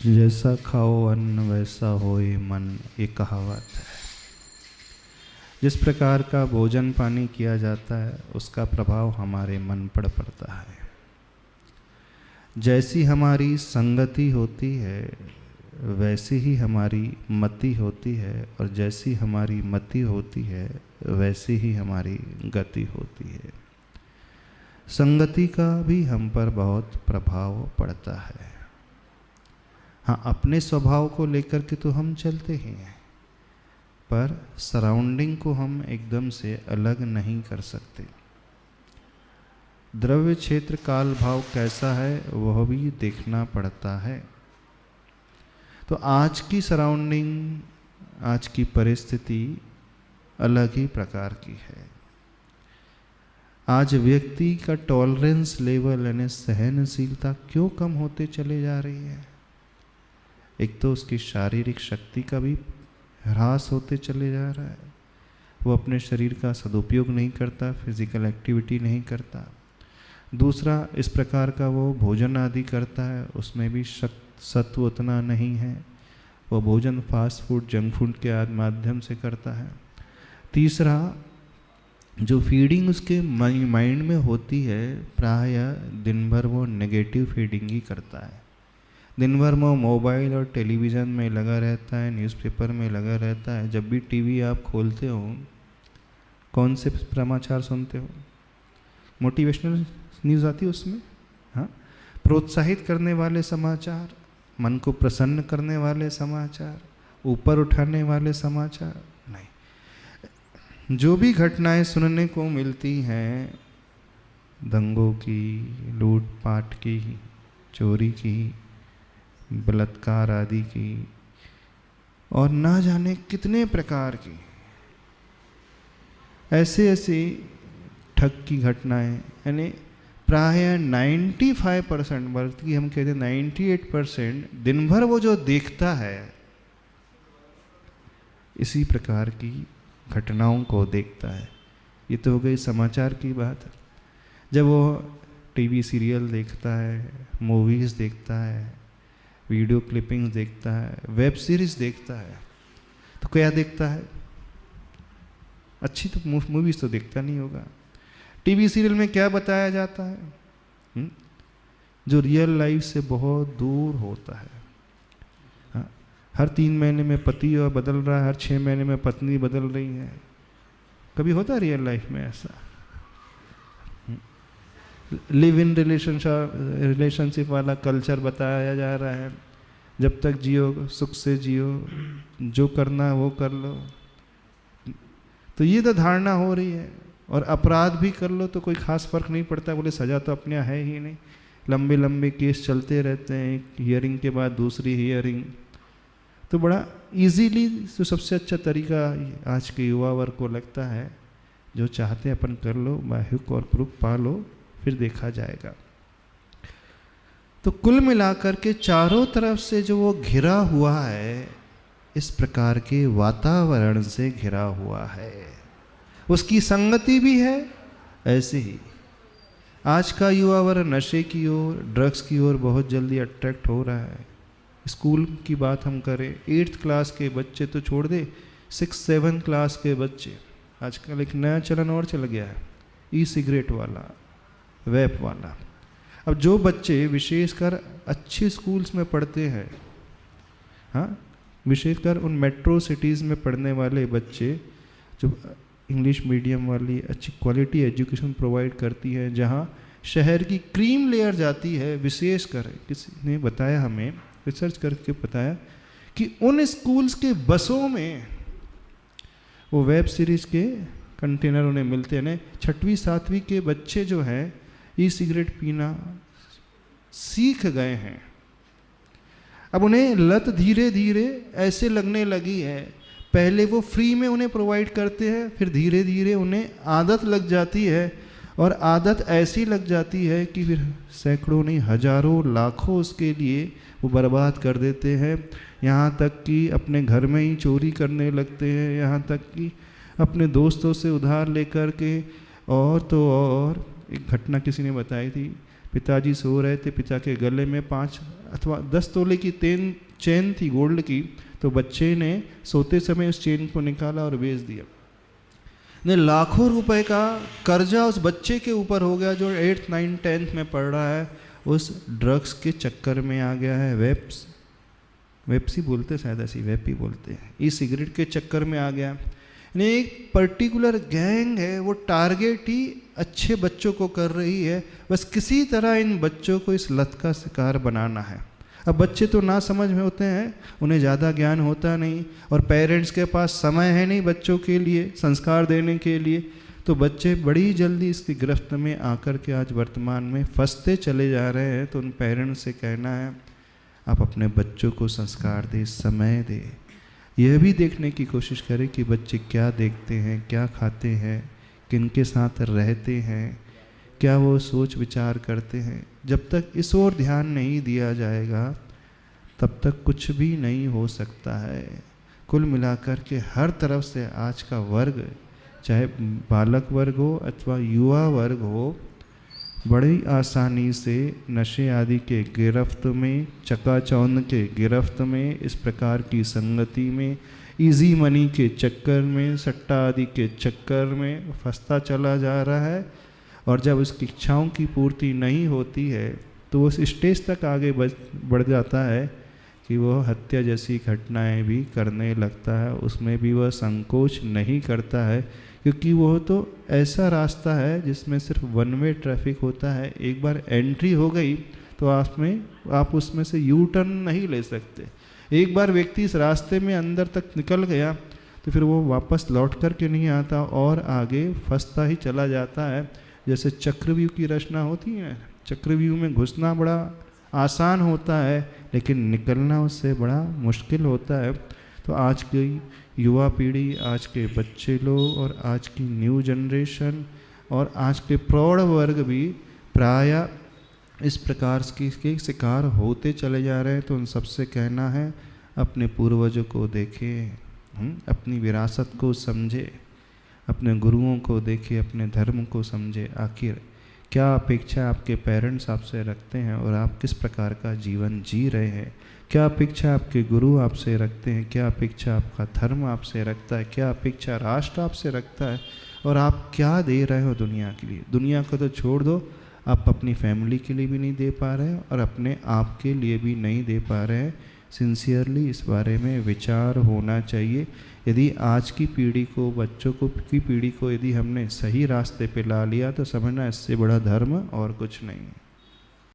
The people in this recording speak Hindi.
जैसा खाओ अन्न वैसा होए मन, ये कहावत है। जिस प्रकार का भोजन पानी किया जाता है उसका प्रभाव हमारे मन पर पड़ता है। जैसी हमारी संगति होती है वैसी ही हमारी मति होती है, और जैसी हमारी मति होती है वैसी ही हमारी गति होती है। संगति का भी हम पर बहुत प्रभाव पड़ता है। हाँ, अपने स्वभाव को लेकर के तो हम चलते ही हैं, पर सराउंडिंग को हम एकदम से अलग नहीं कर सकते। द्रव्य क्षेत्र काल भाव कैसा है वह भी देखना पड़ता है। तो आज की सराउंडिंग, आज की परिस्थिति अलग ही प्रकार की है। आज व्यक्ति का टॉलरेंस लेवल यानी सहनशीलता क्यों कम होते चले जा रही है? एक तो उसकी शारीरिक शक्ति का भी ह्रास होते चले जा रहा है, वो अपने शरीर का सदुपयोग नहीं करता, फिजिकल एक्टिविटी नहीं करता। दूसरा, इस प्रकार का वो भोजन आदि करता है उसमें भी सत्व उतना नहीं है, वो भोजन फास्ट फूड जंक फूड के माध्यम से करता है। तीसरा, जो फीडिंग उसके माइंड में होती है प्रायः दिन भर वो नेगेटिव फीडिंग ही करता है। दिन भर वो मोबाइल और टेलीविज़न में लगा रहता है, न्यूज़पेपर में लगा रहता है। जब भी टीवी आप खोलते हो कौन से समाचार सुनते हो? मोटिवेशनल न्यूज़ आती है उसमें, हाँ, प्रोत्साहित करने वाले समाचार, मन को प्रसन्न करने वाले समाचार, ऊपर उठाने वाले समाचार नहीं। जो भी घटनाएं सुनने को मिलती हैं, दंगों की, लूटपाट की, चोरी की, बलात्कार आदि की, और ना जाने कितने प्रकार की ऐसे ऐसी ठग की घटनाएं, यानी प्रायः 95% बल्कि हम कहते हैं 98% दिन भर वो जो देखता है इसी प्रकार की घटनाओं को देखता है। ये तो हो गई समाचार की बात। जब वो टीवी सीरियल देखता है, मूवीज़ देखता है, वीडियो क्लिपिंग्स देखता है, वेब सीरीज़ देखता है, तो क्या देखता है? अच्छी तो मूवीज़ तो देखता नहीं होगा। टीवी सीरियल में क्या बताया जाता है? जो रियल लाइफ से बहुत दूर होता है। हाँ, हर 3 महीने में पति और बदल रहा है, हर 6 महीने में पत्नी बदल रही है। कभी होता है रियल लाइफ में ऐसा? लिव इन रिलेशनशिप वाला कल्चर बताया जा रहा है। जब तक जियो सुख से जियो, जो करना वो कर लो। तो ये तो धारणा हो रही है। और अपराध भी कर लो तो कोई खास फर्क नहीं पड़ता, बोले सजा तो अपने है ही नहीं। लंबे लंबे केस चलते रहते हैं, एक हियरिंग के बाद दूसरी हियरिंग। तो बड़ा इजीली तो सबसे अच्छा तरीका आज के युवा वर्ग को लगता है, जो चाहते हैं अपन कर लो, बाय हुक और क्रुक पा लो, फिर देखा जाएगा। तो कुल मिलाकर के चारों तरफ से जो वो घिरा हुआ है, इस प्रकार के वातावरण से घिरा हुआ है। उसकी संगति भी है ऐसे ही। आज का युवा वर्ग नशे की ओर, ड्रग्स की ओर बहुत जल्दी अट्रैक्ट हो रहा है। स्कूल की बात हम करें, 8th क्लास के बच्चे तो छोड़ दे, 6-7 क्लास के बच्चे, आजकल एक नया चलन और चल गया है, ई सिगरेट वाला, वेप वाला। अब जो बच्चे विशेषकर अच्छे स्कूल्स में पढ़ते हैं, हाँ, विशेषकर उन मेट्रो सिटीज़ में पढ़ने वाले बच्चे जो इंग्लिश मीडियम वाली अच्छी क्वालिटी एजुकेशन प्रोवाइड करती है, जहाँ शहर की क्रीम लेयर जाती है, विशेषकर किसी ने बताया, हमें रिसर्च करके बताया कि उन स्कूल्स के बसों में वो वेब सीरीज़ के कंटेनर उन्हें मिलते हैं। 6वीं 7वीं के बच्चे जो हैं ई सिगरेट पीना सीख गए हैं। अब उन्हें लत धीरे धीरे ऐसे लगने लगी है, पहले वो फ्री में उन्हें प्रोवाइड करते हैं, फिर धीरे धीरे उन्हें आदत लग जाती है, और आदत ऐसी लग जाती है कि फिर सैकड़ों नहीं हजारों लाखों उसके लिए वो बर्बाद कर देते हैं। यहाँ तक कि अपने घर में ही चोरी करने लगते हैं, यहाँ तक कि अपने दोस्तों से उधार लेकर के। और तो और एक घटना किसी ने बताई थी, पिताजी सो रहे थे, पिता के गले में 5 अथवा 10 तोले की चेन थी गोल्ड की, तो बच्चे ने सोते समय उस चेन को निकाला और बेच दिया। ने लाखों रुपए का कर्जा उस बच्चे के ऊपर हो गया जो 8th 9th 10th में पढ़ रहा है, उस ड्रग्स के चक्कर में आ गया है। वेप्सी बोलते, शायद ऐसी वेप ही बोलते हैं, ई सिगरेट के चक्कर में आ गया। यानी एक पर्टिकुलर गैंग है, वो टारगेट ही अच्छे बच्चों को कर रही है, बस किसी तरह इन बच्चों को इस लत का शिकार बनाना है। अब बच्चे तो ना समझ में होते हैं, उन्हें ज़्यादा ज्ञान होता नहीं, और पेरेंट्स के पास समय है नहीं बच्चों के लिए संस्कार देने के लिए, तो बच्चे बड़ी जल्दी इसकी गिरफ्त में आकर के आज वर्तमान में फंसते चले जा रहे हैं। तो उन पेरेंट्स से कहना है, आप अपने बच्चों को संस्कार दें, समय दें, यह भी देखने की कोशिश करें कि बच्चे क्या देखते हैं, क्या खाते हैं, किनके साथ रहते हैं, क्या वो सोच विचार करते हैं। जब तक इस ओर ध्यान नहीं दिया जाएगा तब तक कुछ भी नहीं हो सकता है। कुल मिलाकर के हर तरफ से आज का वर्ग, चाहे बालक वर्ग हो अथवा युवा वर्ग हो, बड़ी आसानी से नशे आदि के गिरफ्त में, चकाचौंध के गिरफ्त में, इस प्रकार की संगति में, इजी मनी के चक्कर में, सट्टा आदि के चक्कर में फंसता चला जा रहा है। और जब उसकी इच्छाओं की पूर्ति नहीं होती है तो वो उस स्टेज तक आगे बढ़ जाता है कि वो हत्या जैसी घटनाएं भी करने लगता है। उसमें भी वह संकोच नहीं करता है, क्योंकि वो तो ऐसा रास्ता है जिसमें सिर्फ वन वे ट्रैफिक होता है। एक बार एंट्री हो गई तो आप उसमें से यू टर्न नहीं ले सकते। एक बार व्यक्ति इस रास्ते में अंदर तक निकल गया तो फिर वो वापस लौट कर के नहीं आता और आगे फंसता ही चला जाता है। जैसे चक्रव्यूह की रचना होती है, चक्रव्यूह में घुसना बड़ा आसान होता है लेकिन निकलना उससे बड़ा मुश्किल होता है। तो आज की युवा पीढ़ी, आज के बच्चे लोग और आज की न्यू जनरेशन और आज के प्रौढ़ वर्ग भी प्रायः इस प्रकार के शिकार होते चले जा रहे हैं। तो उन सबसे कहना है, अपने पूर्वजों को देखें, अपनी विरासत को समझे, अपने गुरुओं को देखें, अपने धर्म को समझे। आखिर क्या अपेक्षा आपके पेरेंट्स आपसे रखते हैं और आप किस प्रकार का जीवन जी रहे हैं? क्या अपेक्षा आपके गुरु आपसे रखते हैं? क्या अपेक्षा आपका धर्म आपसे रखता है? क्या अपेक्षा राष्ट्र आपसे रखता है? और आप क्या दे रहे हो दुनिया के लिए? दुनिया को तो छोड़ दो, आप अपनी फैमिली के लिए भी नहीं दे पा रहे हैं और अपने आप के लिए भी नहीं दे पा रहे हैं। सिंसियरली इस बारे में विचार होना चाहिए। यदि आज की पीढ़ी को, बच्चों की पीढ़ी को यदि हमने सही रास्ते पे ला लिया तो समझना इससे बड़ा धर्म और कुछ नहीं है।